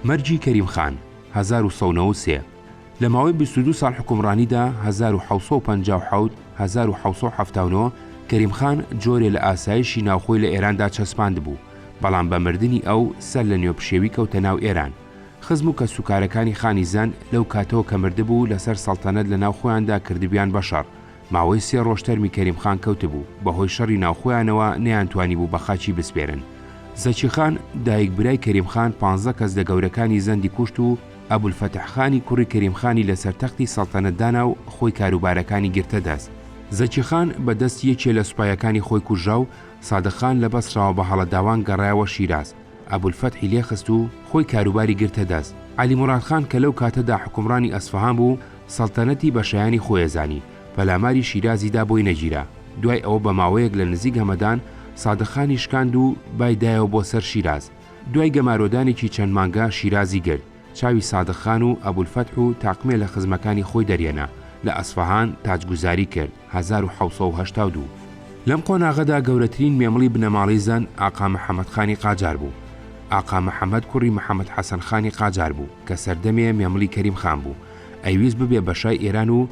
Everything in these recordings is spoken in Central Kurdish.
مەرجی کەریم خان 1993 لە ماوەی 22 ساڵ حکومڕانیدا 1757 1779 کەریم خان جۆرێ لە ئاسایشی ناوخۆی لە ئێراندا چەسپاند بوو، بەڵام بە مردنی ئەو سەر لە نێوپشێوی کەوتە ناو ئێران. خزم و کەسوکارەکانی خانی زەن لەو کاتەوە کە مردبوو لەسەر سەڵتەنەت لە ناوخۆیاندا کردبیان بەشەڕ. ماوەی 3 ڕۆژ تەرمی کەریم خان کەوتبوو، بەهۆی شەڕی ناوخۆیانەوە نەیانتوانی بوو بە خاچی بسپێرن. زەکی خان دایک برای کەریم خان 15 کەس لە گەورەکانی زەندی کوشت و ئەبولفەتح خانی کوڕی کەریم خانی لەسەر تەختی سەڵتەنەتدانا و خۆی کاروبارەکانی گرتە دەست. زەکی خان بەدەست یەکێ لە سوپایەکانی خۆی کوژرا و سادق خان لە بەسراوە بە هەڵەداوان گەڕایەوە شیراز. ئەبولفەتحی لێ خست و خۆی کاروباری گرتە دەست. عەلی موراد خان کە لەو کاتەدا حکومڕانی ئەسفەهان بوو، سەڵتەنەتی بەشایانی خۆیەزانی، پەلاماری شیرازیدا بۆی نەگیرا. دوای ئەوە بە ماوەیەک لە نزیک هەمەدان سادق خانی شکاند و بایدایەوە بۆ سەر شیراز. دوای گەمارۆدانێکی چەند مانگە شیرازی گرت، چاوی سادق خان و ئەبولفەتح و تاقمێ لە خزمەکانی خۆی دەرێنا، لە ئەسفەهان تاجگوزاری کرد 1782. لەم قۆناغەدا گەورەترین مێمڵی بنەماڵی زەن ئاقا محەممەد خانی قاجار بوو. ئاقا محەممەد کوڕی محەممەد حەسەن خانی قاجار بوو کە سەردەمێ مێمڵی کەریم خان بوو، ئەیویست ببێ بەشای ئێران و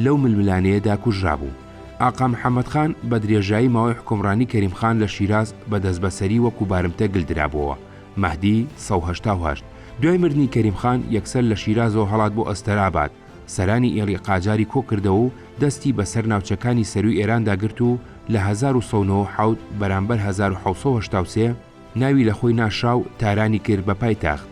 لەو ململانەیەدا کوژرا بوو. ئاقا محەممەد خان بە درێژایی ماوەی حکومڕانی کەریم خان لە شیراز بەدەست بەسەری وەکو بارمتە گلدرابووەوە. مەهدی 1970. دوای مردنی کەریم خان یەکسەر لە شیرازەوە هەڵات بۆ ئەستەراباد، سەرانی ئێڵی قاجاری کۆ کردەوە و دەستی بەسەر ناوچەکانی سەروی ئێراندا گرت و لە 1970 بەرامبەر 1970 ناوی لە خۆی ناشا و تارانی کرد بە پایتەخت.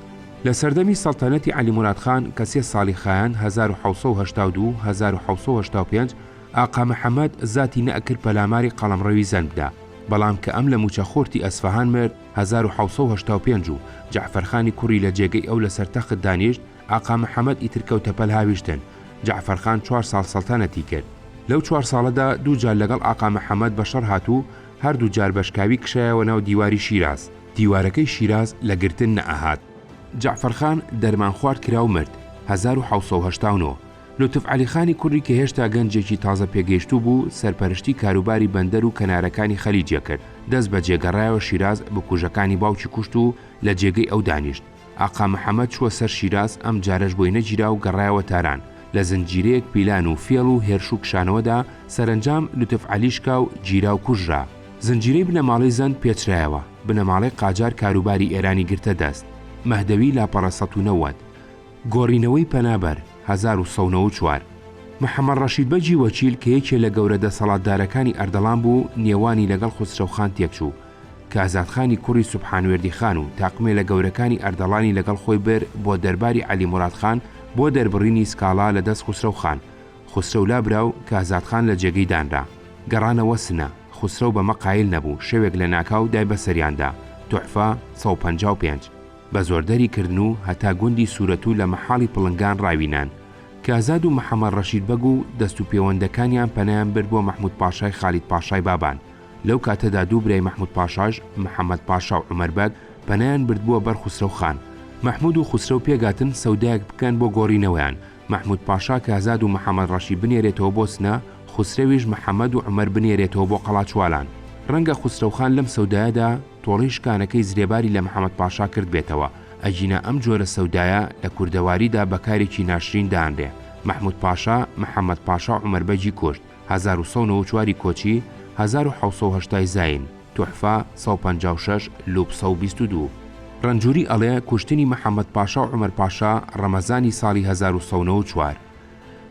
لە سەردەمی سەڵتەنەتی عەلی موراد خان کە 3 ساڵی خایان 1982 1985 ئاقا محەممەد زاتی نەئەکرد پەلاماری قەڵەمڕەوی زەن بدا، بەڵام کە ئەم لە موچەخۆرتی ئەسفەهان مرد 1985 و جەعفەرخانی کوڕی لە جێگەی ئەو لە سەرتەخت دانیشت، ئاقا محەممەد ئیتر کەوتە پەل هاویشتن. جەعفەرخان 4 ساڵ سەڵتەنەتی کرد. لەو 4 ساڵەدا 2 جار لەگەڵ ئاقا محەممەد بەشەڕ هاتوو، هەردوو جار بەشکاوی کشایەوە ناو دیواری شیراز. دیوارەکەی شیراز لە گرتن نەئەهات. جەعفەرخان دەرمان خوارد کرا و مرد 1989. لوتف عەلی خانی کوڕی کە هێشتا گەنجێکی تازە پێگەیشتوو بوو، سەرپەرشتی کاروباری بەندەر و کەنارەکانی خەلیجە کرد، دەست بە جێگەڕایەوە شیراز بە کوژەکانی باوکی کوشت و لە جێگەی ئەو دانیشت. ئاقا محەممەد چووە سەر شیراز، ئەم جارەش بۆی نەگیرا و گەڕایەوە تاران. لە زنجیرەیەک پیلان و فێڵ و هێرش و کشانەوەدا سەرنجام لوتف عەلیشکا و گیرا و کوژرا. زنجیرەی بنەماڵی زەند پێچرایەوە، بنەماڵی قاجار کاروباری ئێرانی گرتە دەست. مەهدەوی لاپەڕە 1990. گۆڕینەوەی پەنابەر 1994. محەممەد ڕەشید بەجی وەکیل کە یەکێ لە گەورە دەسەڵاتدارەکانی ئەردەڵان بوو، نێوانی لەگەڵ خوسرەوخان تێکچوو. کازادخانی کوڕی سوبحانوێردی خان و تاقمێ لە گەورەکانی ئەردەڵانی لەگەڵ خۆی بر بۆ دەرباری عەلی موراد خان بۆ دەربڕینی سکاڵا لە دەست خوسرەوخان. خوسرەو لابرا و کازادخان لە جێگەی دانرا. گەڕانەوە سنە. خوسرەو بەمە قایل نەبوو، شەوێک لە ناکاو دای بەسەریاندا. تۆحفە 155. بە زۆردەری کردن و هەتا گوندی سوورەت و لە مەحاڵی پڵنگان ڕاوینان. کازاد و محەممەد ڕەشید بەگ و دەست و پەیوەندەکانیان پەنایان برد بۆ مەحموود پاشای خالید پاشای بابان. لەو کاتەدا دوو برای مەحموود پاشاش، محەممەد پاشا و عومەر بەگ پەنایان برد بووە بەر خوسرەوخان. مەحموود و خوسرەو پێگاتن سەودایەک بکەن بۆ گۆڕینەوەیان. مەحموود پاشا کازاد و محەممەد ڕەشید بنێرێتەوە بۆ سنە، خوسرەویش محەممەد و عومەر بنێرێتەوە بۆ قەڵاچوالان. ڕەنگە خوسرەوخان لەم سەودایەدا تۆڵی شکانەکەی زرێباری لە محەممەد پاشا کرد بێتەوە. ئەجینە ئەم جۆرە سەودایە لە کوردەواریدا بەکارێکی ناشرین دانرێ. مەحموود پاشا محەممەد پاشا و عومەر بەجی کوشت 1994 کۆچی 1780 زاین. تۆحفە 156 لوب 122. ڕەنجوری ئەڵێ کوشتنی محەممەد پاشا و عومەر پاشا ڕەمەزانی ساڵی 1994.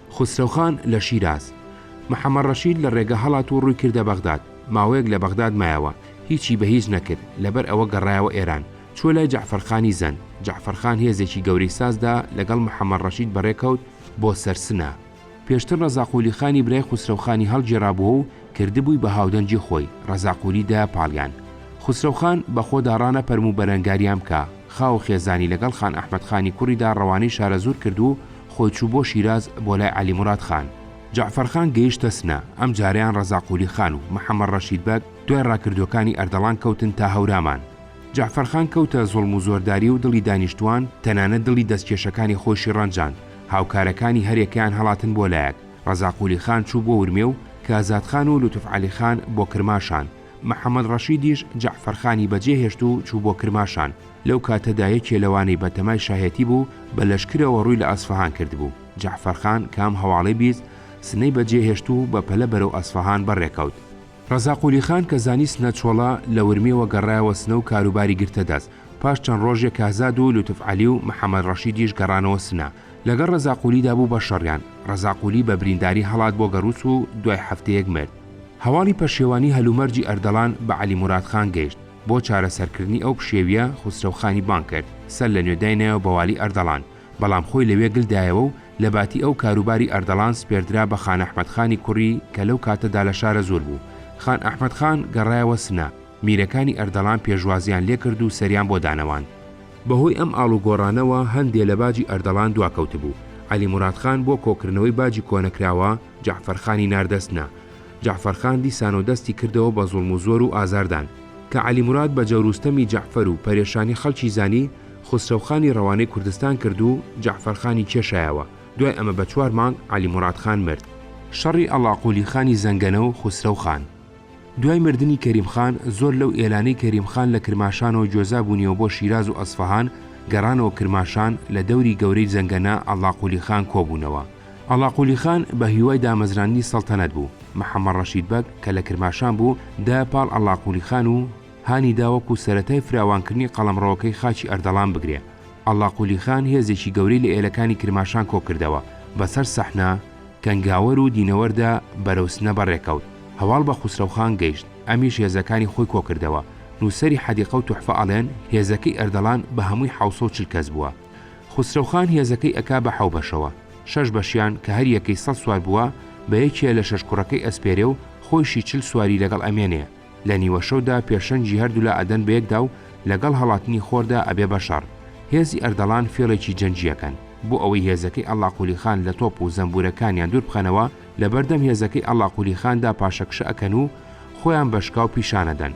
خوسرەوخان لە شیراز. محەممەد ڕەشید لە ڕێگە هەڵات و ڕووی کردە بەغداد. ماوەیەک لە بەغداد مایەوە، هیچی بە هیچ نەکرد، لەبەر ئەوە گەڕایەوە ئێران. چوە لای جەعفەرخانی زەن. جەعفەرخان هێزێکی گەورەی سازدا لەگەڵ محەممەد ڕەشید بەڕێکەوت بۆ سەرسنە. پێشتر ڕەزاقولی خانی برای خوسرەوخانی هەڵگێڕابووە و کردبووی بە هاودەنجی خۆی، ڕەزاقولی دایە پاڵیان. خوسرەوخان بە خۆداڕانە پەرم و بەرەنگاریان بکە، خاو خێزانی لەگەڵ خان ئەحمەد خانی کوڕیدا ڕەوانەی شارەزور کرد و خۆی چوو بۆ شیراز بۆ لای عەلی موراد خان. جەعفەرخان گەیشتە سنە. ئەم جاریان ڕەزاقولی خان و محەممەد ڕەشید بەگ دوای ڕاکردوەکانی ئەردەڵان کەوتن تا هەورامان. جەعفەرخان کەوتە زوڵم و زۆرداری و دڵی دانیشتوان، تەنانەت دڵی دەستکێشەکانی خۆشی ڕەنجان. هاوکارەکانی هەرێکیان هەڵاتن بۆ لایەک. ڕەزاقولی خان چوو بۆ ورمێ و کازادخان و لوتف عەلی خان بۆ کرماشان. محەممەد ڕەشیدیش جەعفەرخانی بەجێهێشت و چوو بۆ کرماشان. لەو کاتەدا یەکێ لەوانەی بە تەمای شایەتی بوو بە لەشکرەوە ڕووی لە ئەسفەهان کردبوو. جەعفەرخان کام هەواڵەی بیست سنەی بەجێهێشت و بە پەلە بەرەو ئەسفەهان بەڕێکەوت. ڕەزاقولی خان کە زانی سنە چۆڵە لە ورمێوە گەڕایەوە سنە و کاروباری گرتە دەست. پاش چەند ڕۆژێک کازاد و لوتف عەلی و محەممەد ڕەشیدیش گەڕانەوە سنە. لەگەڵ ڕەزاقولیدا بوو بە شەڕیان. ڕەزاقولی بە برینداری هەڵات بۆ گەڕووس و دوای هەفتەیەک مرد. هەواڵی پەشێوانی هەلومەرجی ئەردەڵان بە عەلی موراد خان گەیشت. بۆ چارەسەرکردنی ئەو پشێویە خوسرەوخانی بان کرد سەر لە نوێداینەوە بە والی ئەردەڵان، بەڵام خۆی لەوێ گلدایەوە و لە باتی ئەو کاروباری ئەردەڵان سپێردرا بە خان ئەحمەدخانی کوڕی کە لەو کاتەدا لە شارە زۆر بوو. خان ئەحمەدخان گەڕایەوە سنە، میرەکانی ئەردەڵان پێشوازیان لێ کرد و سەریان بۆ دانەوان. بەهۆی ئەم ئاڵوگۆڕانەوە هەندێ لە باجی ئەردەڵان دواکەوت بوو. عەلی مورادخان بۆ کۆکردنەوەی باجی کۆنەکراوە جەعفەرخانی ناردەستنا. جەعفەرخان دیسانۆ دەستی کردەوە بە زوڵم و زۆر و ئازاردان کە عەلی موراد بە جەوروستەمی جەعفەر و پەرێشانی خەڵکی زانی خوسرەوخانی ڕەوانەی کوردستان کرد و جەعفەرخانی کێشایەوە. دوای ئەمە بە 4 مانگ عەلی مورادخان مرد. شەڕی ئەڵاقولی خانی زەنگەنە و خوسرەوخان. دوای مردنی کەریمخان زۆر لەو ئێلانەی کەریمخان لە کرماشانەوە جۆزا بوونیەوە بۆ شیراز و ئەسفەهان گەڕانەوە کرماشان لە دەوری گەورەی زەنگەنە ئەڵاقولی خان کۆبوونەوە. ئەڵاقولی خان بە هیوای دامەزرانی سەڵتەنەت بوو. محەممەد ڕەشید بەگ کە لە کرماشان بوو دا پاڵ ئەڵاقولی خان و هانی داوەکو سەرەتای فراوانکردنی قەڵەمڕەوەکەی خاچی ئەردەڵان بگرێ. ئەڵاقولی خان هێزێکی گەورەی لە ئێلەکانی کرماشان کۆکردەوە. بەسەر سەحنا کەنگاوەر و دینەوەردا بەرەو سنە بەڕێکەوت. هەواڵ بە خوسرەوخان گەیشت، ئەمیش هێزەکانی خۆی کۆکردەوە. نووسەری حەدیقە و توحفە ئەڵێن هێزەکەی ئەردەڵان بە هەمووی 740 کەس بووە. خوسرەوخان هێزەکەی ئەکا بە 7 بەشەوە، 6 بەشیان کە هەر یەکەی 100 سوار بووە بە یەکێ لە 6 کوڕەکەی ئەسپێرێ و خۆیشی 40 سواری لەگەڵ ئەمێنێ. لە نیوەشەودا پێشەنجی هەردوو لە ئەدەن بەیەکدا و لەگەڵ هەڵاتنی خۆردا ئەبێ بەشەڕ. هێزی ئەردەڵان فێڵێکی جەنجیەکەن بۆ ئەوەی هێزەکەی ئەڵاقولی خان لە تۆپ و زەمبورەکانیان دوور بخەنەوە لە بەردەم هێزەکەی ئەڵاقولی خاندا پاشەکشە ئەکەن و خۆیان بەشکا و پیشانەدەن.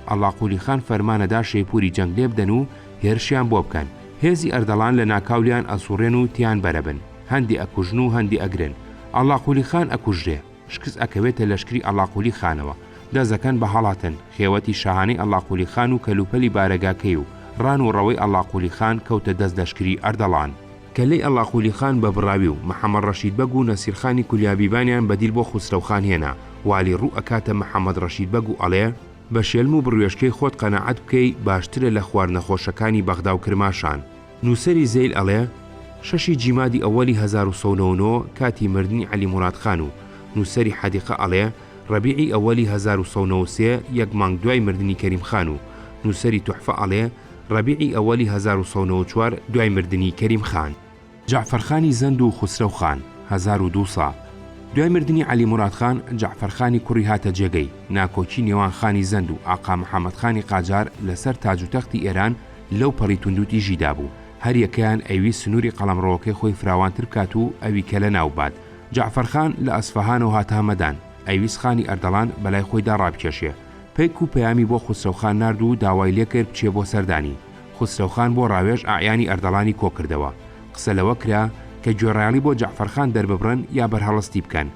ئەڵاقولی خان فەرمانەدا شەیپوری جەنگ لێ بدەن و هێرشیان بۆ بکەن. هێزی ئەردەڵان لە ناکاولیان ئەسوڕێن و تیان بەرەبن، هەندی ئەکوژن و هەندی ئەگرن. ئەڵاقولی خان ئەکوژرێ، شکست ئەکەوێتە لەشکری ئەڵاقولی خانەوە. دەزەکەن بە هەڵاتن خێوەتی شاهانەی ئەڵاقولی خان و کەلوپەلی بارەگاکەی و ڕان و ڕەوەی ئەڵاقولی خان کەوتە دەست لەشکری ئەردەڵان. کەلەی ئەڵاقولی خان بە بڕاوی و محەممەد ڕەشید بەگ و نەسیرخانی کولیابیبانیان بەدیل بۆ خوسرەوخان هێنا. والی ڕوو ئەکاتە محەممەد ڕەشید بەگ و ئەڵێ بە شێلم و بڕوێشکەی خۆت قەنەعەت بکەی باشترە لە خواردنەخۆشەکانی بەغدا و کرماشان. نووسەری زەیل ئەڵێ 6 جیمادی ئەوەلی 1990 کاتی مردنی عەلی مورادخان و نووسەری حەدیقە ئەڵێ ڕەبیعی ئەوەلی 1993 یەک مانگ دوای مردنی کەریمخان و نووسەری توحفە ئەڵێ ڕەبیعی ئەوەلی 1994 دوای مردنی کەریمخان. جەعفەرخانی زەند و خوسرەوخان 1200 دوای مردنی عەلی مورادخان جەعفەرخانی کوڕی هاتە جێگەی. ناکۆکی نێوان خانی زەند و ئاقا محەممەدخانی قاجار لەسەر تاج و تەختی ئێران لەو پەڕی توندوتی ژیدا بوو. هەر یەکەیان ئەوی سنووری قەڵەمڕەوەکەی خۆی فراوانتر بکات و ئەوی کە لە ناوبات. جەعفەرخان لە ئەسفەهانەوە هاتە هەمەدان، ئەویست خانی ئەردەڵان بەلای خۆیدا ڕابکێشێ. پێک و پەیامی بۆ خوسرەوخان نرد و داوای لێ کرد بچێ بۆ سەردانی. خوسرەوخان بۆ ڕاوێژ ئاعیانی ئەردەڵانی کۆکردەوە. قسە لەوە کرا کە گوێڕایاڵی بۆ جەعفەرخان دەرببڕن یا بەرهەڵستی بکەن.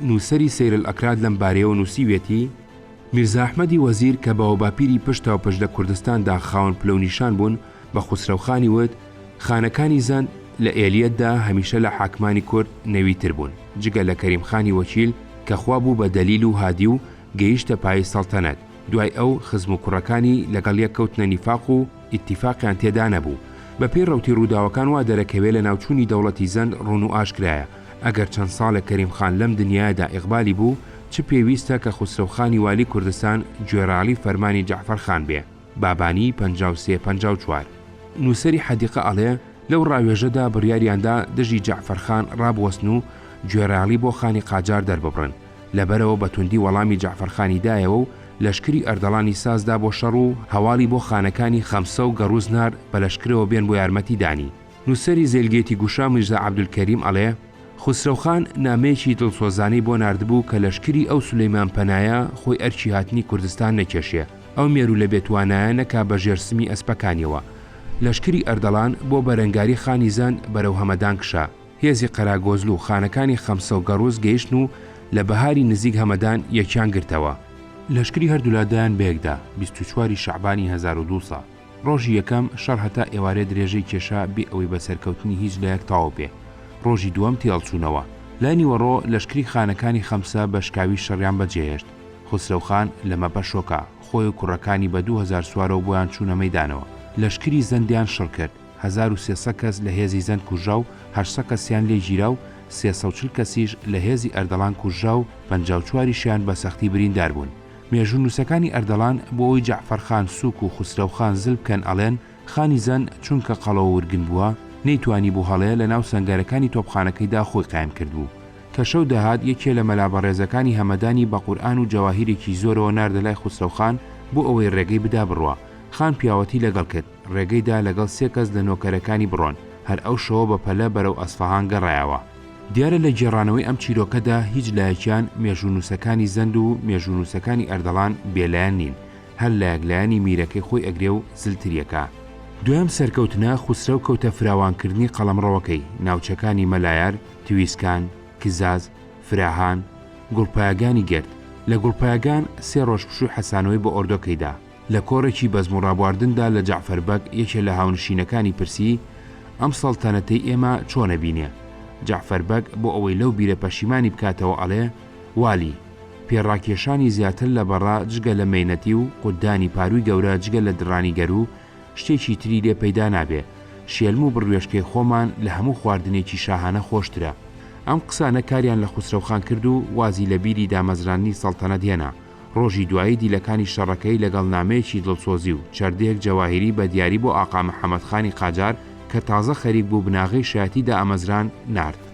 نووسەری سەیرل ئەکراد لەم بارەیەوە نووسیوێتی میرزا ئەحمەدی وەزیر کە بە باپیری پشتا و پشت لە کوردستاندا خاوەن پلەونیشان بوون بە خوسرەوخانی وت خانەکانی زەند لە ئێلیەتدا هەمیشە لە حاکمانی کورد نەویتر بوون جگە لە کەریمخانی وەکیل کە خوا بوو بە دەلیل و هادی و گەیشتە پای سەڵتەنەت. دوای ئەو خزم و کوڕەکانی لەگەڵ یەک کەوتنە نیفاق و ئیتیفاقیان تێدا نەبوو. بەپێی ڕەوتی ڕووداوەکان وا دەرەکەوێت لە ناوچوونی دەوڵەتی زەند ڕوون و ئاشکرایە. ئەگەر چەند ساڵە کەریمخان لەم دنیادا ئیقبالی بوو چ پێویستە کە خوسرەوخانی والی کوردستان گوێڕاڵی فەرمانی جەعفەرخان بێ. بابانی 53-54 نووسەری حەدیقە ئەڵێ لەو ڕاوێژەدا بڕیاریاندا دژی جەعفەرخان ڕابوەستن و گوێڕاڵی بۆ خانی قاجار دەرببڕن. لەبەرەوە بە توندی وەڵامی جەعفەرخانی دایەوە و لەشکری ئەردەڵانی سازدا بۆ شەڕ و هەواڵی بۆ خانەکانی خەمسە و گەڕوز نار بە لەشکرەوە بێن بۆ یارمەتی دانی. نووسەری زێلگێتی گوشا میرزا عەبدولکەریم ئەڵێ خوسرەوخان نامەیەکی دڵسۆزانەی بۆ ناردبوو کە لەشکری ئەو سولەیمان پەنایە خۆی ئەرچی هاتنی کوردستان نەکێشێ، ئەو مێرو لە بێتوانایە نەکا بە ژێرسمی ئەسپەکانیەوە. لەشکری ئەردەڵان بۆ بەرەنگاری خانی زەند بەرەو هەمەدان کشا. هێزی قەراگۆزل و خانەکانی خەمسە و گەڕوز گەیشتن و لە بەهاری نزیک هەمەدان یەکیان گرتەوە. لەشکری هەردوولادایان بەیەکدا 24 شەعبانی 1200 ڕۆژی یەکەم شەڕ هەتا ئێوارێ درێژەی کێشا بێ ئەوەی بە سەرکەوتنی هیچ لایەک تەواو بێ. ڕۆژی دووەم تێڵچوونەوە لای نیوەڕۆ لەشکری خانەکانی خەمسە بە شکاوی شەڕیان بەجێهێشت. خسرەوخان لەمە بەشۆکە خۆی و کوڕەکانی بە 2000 سوارەوە بۆیان چوونە مەیدانەوە. لەشکری زەندیان شڕ کرد. 1300 کەس لە هێزی زەند کوژرا و 800 کەسیان لێ گیرا و 340 کەسیش لە هێزی ئەردەڵان کوژرا و 54شیان بە سەختی بریندار بوون. مێژوو نووسەکانی ئەردەڵان بۆ ئەوی جەعفەرخان سووک و خسرەوخان زل بکەن ئەڵێن خانی زەن چونکە قەڵەوە ورگن بووە نەیتوانی بوو هەڵەیە لە ناو سەنگەرەکانی تۆپخانەکەیدا خۆی قایم کردبوو. کە شەو داهات یەکێ لە مەلابەڕێزەکانی هەمەدانی بە قورئان و جەواهیرێکی زۆرەوە ناردە لای خسرەوخان بۆ ئەوەی ڕێگەی بدا بڕوە. خان پیاوەتی لەگەڵ کرد ڕێگەیدا لەگەڵ 3 کەس لە نۆکەرەکانی بڕۆن. هەر ئەو شەوە بە پەلە بەرەو ئەسفەهان گەڕایەوە. دیارە لە گێڕانەوەی ئەم چیرۆکەدا هیچ لایەکیان مێژوو نووسەکانی زەند و مێژوو نووسەکانی ئەردەڵان بێلایەن نین. هەر لایەکلایانی میرەکەی خۆی ئەگرێ و زلتریەکە. دوێم سەرکەوتنە خسرە و کەوتە فراوانکردنی قەڵەمڕەوەکەی ناوچەکانی مەلایەر، تویسکان، کزاز، فراهان، گوڵپایەگانی گرت. لە گوڵپایەگان 3 ڕۆژ پشووی حەسانەوەی بە ئۆردۆکەیدا. لە کۆڕێکی بەزمڕابواردندا لە جەعفەربەگ یەکێ لە هاونشینەکانی پرسی ئەم سەڵتەنەتەی ئێمە چۆنە بینێ؟ جەعفەربەگ بۆ ئەوەی لەو بیرە پەشیمانی بکاتەوە ئەڵێ والی پێڕاکێشانی زیاتر لە بەڕا جگە لە مەینەتی و قودانی پاروی گەورە جگە لە درانی گەرو شتێکی تری لێ پەیدا نابێ. شێلم و بڕوێشکەی خۆمان لە هەموو خواردنێکی شاهانە خۆشترە. ئەم قسانە کاریان لە خسرەوخان کرد و وازی لە بیری دامەزرانی سەڵتەنەت هێنا. ڕۆژی دوایی دیلەکانی شەڕەکەی لەگەڵ نامەیەکی دڵسۆزی و چەردەیەک جەواهیری بە دیاری بۆ ئاقا محەممەدخانی قاجار کە تازە خەریک بوو بناغەی شایەتیدا ئەمەزران نارد.